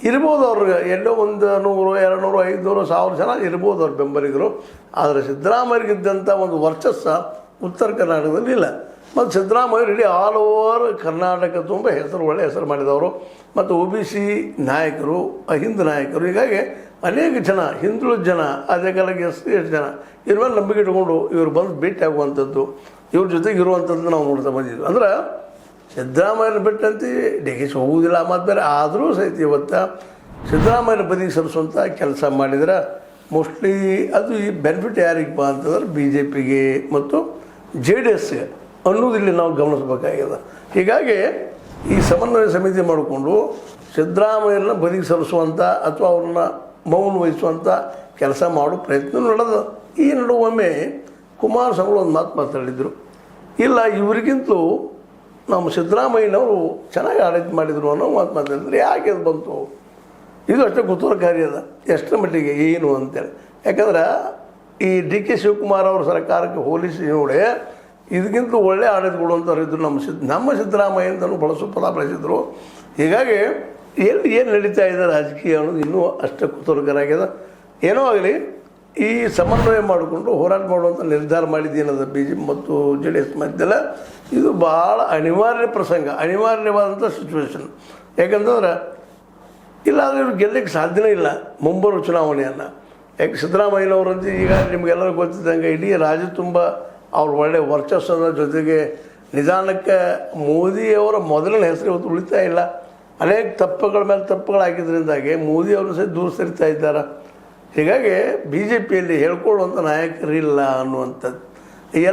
ಇರ್ಬೋದು ಅವ್ರಿಗೆ ಎಲ್ಲೋ ಒಂದು 100 200 500 1000 ಜನ ಇರ್ಬೋದು ಅವ್ರ ಬೆಂಬಲಿಗರು. ಆದರೆ ಸಿದ್ದರಾಮಯ್ಯರಿಗಿದ್ದಂಥ ಒಂದು ವರ್ಚಸ್ಸ ಉತ್ತರ ಕರ್ನಾಟಕದಲ್ಲಿ ಇಲ್ಲ. ಮತ್ತು ಸಿದ್ದರಾಮಯ್ಯ ಇಡೀ ಆಲ್ ಓವರ್ ಕರ್ನಾಟಕ ತುಂಬ ಒಳ್ಳೆಯ ಹೆಸರು ಮಾಡಿದವರು. ಮತ್ತು OBC ನಾಯಕರು, ಹಿಂದೂ ನಾಯಕರು, ಹೀಗಾಗಿ ಅನೇಕ ಜನ ಹಿಂದುಳಿದ ಜನ, ಅದೇ ಕಾಲಕ್ಕೆ SC ಜನ ಇವ್ರ ಮೇಲೆ ನಂಬಿಕೆ ಇಟ್ಕೊಂಡು ಇವರು ಬಂದು ಭೇಟಿ ಆಗುವಂಥದ್ದು, ಇವ್ರ ಜೊತೆಗೆ ಇರುವಂಥದ್ದು ನಾವು ನೋಡ್ತಾ ಬಂದಿದ್ವಿ. ಅಂದ್ರೆ ಸಿದ್ದರಾಮಯ್ಯನ ಬಿಟ್ಟಂತೆ DK ಹೋಗುವುದಿಲ್ಲ ಮತ್ತು ಬೇರೆ. ಆದರೂ ಸಹಿತ ಇವತ್ತು ಸಿದ್ದರಾಮಯ್ಯನ ಬದಿಗೆ ಸರಿಸುವಂಥ ಕೆಲಸ ಮಾಡಿದ್ರೆ ಮೋಸ್ಟ್ಲಿ ಅದು ಈ ಬೆನಿಫಿಟ್ ಯಾರಿಗಪ್ಪ ಅಂತಂದ್ರೆ BJPಗೆ ಮತ್ತು JDSಗೆ ಅನ್ನೋದಿಲ್ಲಿ ನಾವು ಗಮನಿಸಬೇಕಾಗಿದೆ. ಹೀಗಾಗಿ ಈ ಸಮನ್ವಯ ಸಮಿತಿ ಮಾಡಿಕೊಂಡು ಸಿದ್ದರಾಮಯ್ಯನ ಬದಿಗೆ ಸರಿಸುವಂಥ ಅಥವಾ ಅವ್ರನ್ನ ಮೌನ ವಹಿಸುವಂಥ ಕೆಲಸ ಮಾಡೋ ಪ್ರಯತ್ನ ನಡೆದು. ಈ ನಡುವೊಮ್ಮೆ ಕುಮಾರಸ್ವಾಮಿ ಒಂದು ಮಾತು ಮಾತಾಡಿದರು, ಇಲ್ಲ ಇವರಿಗಿಂತಲೂ ನಮ್ಮ ಸಿದ್ದರಾಮಯ್ಯನವರು ಚೆನ್ನಾಗಿ ಆಡಳಿತ ಮಾಡಿದರು ಅನ್ನೋ ಮಾತು ಮಾತಾಡಿದ್ರು. ಯಾಕೆ ಅದು ಬಂತು? ಇದು ಅಷ್ಟೇ ಕುತೂಹಲಕಾರಿ ಅದ, ಎಷ್ಟರ ಮಟ್ಟಿಗೆ ಏನು ಅಂತೇಳಿ. ಯಾಕಂದ್ರೆ ಈ DK ಶಿವಕುಮಾರ್ ಅವ್ರ ಸರ್ಕಾರಕ್ಕೆ ಹೋಲಿಸಿ ನೋಡಿ ಇದಕ್ಕಿಂತ ಒಳ್ಳೆ ಆಡಳಿತ ಕೊಡುವಂಥವ್ರು ಇದ್ದರು ನಮ್ಮ ಸಿದ್ದರಾಮಯ್ಯ ಅಂತಲೂ ಬಳಸೋ ಪದ ಬಳಸಿದ್ರು. ಹೀಗಾಗಿ ಏನು ನಡೀತಾ ಇದೆ ರಾಜಕೀಯ ಅನ್ನೋದು ಇನ್ನೂ ಅಷ್ಟೇ ಕುತೂಹಲಕರ ಆಗಿದೆ. ಏನೋ ಆಗಲಿ, ಈ ಸಮನ್ವಯ ಮಾಡಿಕೊಂಡು ಹೋರಾಟ ಮಾಡುವಂಥ ನಿರ್ಧಾರ ಮಾಡಿದ್ದೇನದ BJP ಮತ್ತು JDS ಮಧ್ಯೆಲ್ಲ ಇದು ಭಾಳ ಅನಿವಾರ್ಯ ಪ್ರಸಂಗ, ಅನಿವಾರ್ಯವಾದಂಥ ಸಿಚುವೇಶನ್. ಯಾಕಂತಂದ್ರೆ ಇಲ್ಲಾಂದರೆ ಇವ್ರು ಗೆಲ್ಲಕ್ಕೆ ಸಾಧ್ಯನೇ ಇಲ್ಲ ಮುಂಬರುವ ಚುನಾವಣೆಯನ್ನು. ಯಾಕೆ ಸಿದ್ದರಾಮಯ್ಯನವರಂತ ಈಗ ನಿಮಗೆಲ್ಲರೂ ಗೊತ್ತಿದ್ದಂಗೆ ಇಡೀ ರಾಜ್ಯ ತುಂಬ ಅವ್ರ ಒಳ್ಳೆಯ ವರ್ಚಸ್ಸದ ಜೊತೆಗೆ ನಿಧಾನಕ್ಕೆ ಮೋದಿಯವರ ಮೊದಲನೇ ಹೆಸರು ಇವತ್ತು ಉಳಿತಾ ಇಲ್ಲ. ಅನೇಕ ತಪ್ಪುಗಳ ಮೇಲೆ ತಪ್ಪುಗಳಾಗಿದ್ದರಿಂದಾಗಿ ಮೋದಿಯವರು ಸಹ ದೂರ ಸರಿತಾ ಇದ್ದಾರೆ. ಹೀಗಾಗಿ BJPಯಲ್ಲಿ ಹೇಳ್ಕೊಳ್ಳುವಂಥ ನಾಯಕರಿಲ್ಲ ಅನ್ನುವಂಥದ್ದು. ಎಲ್ಲ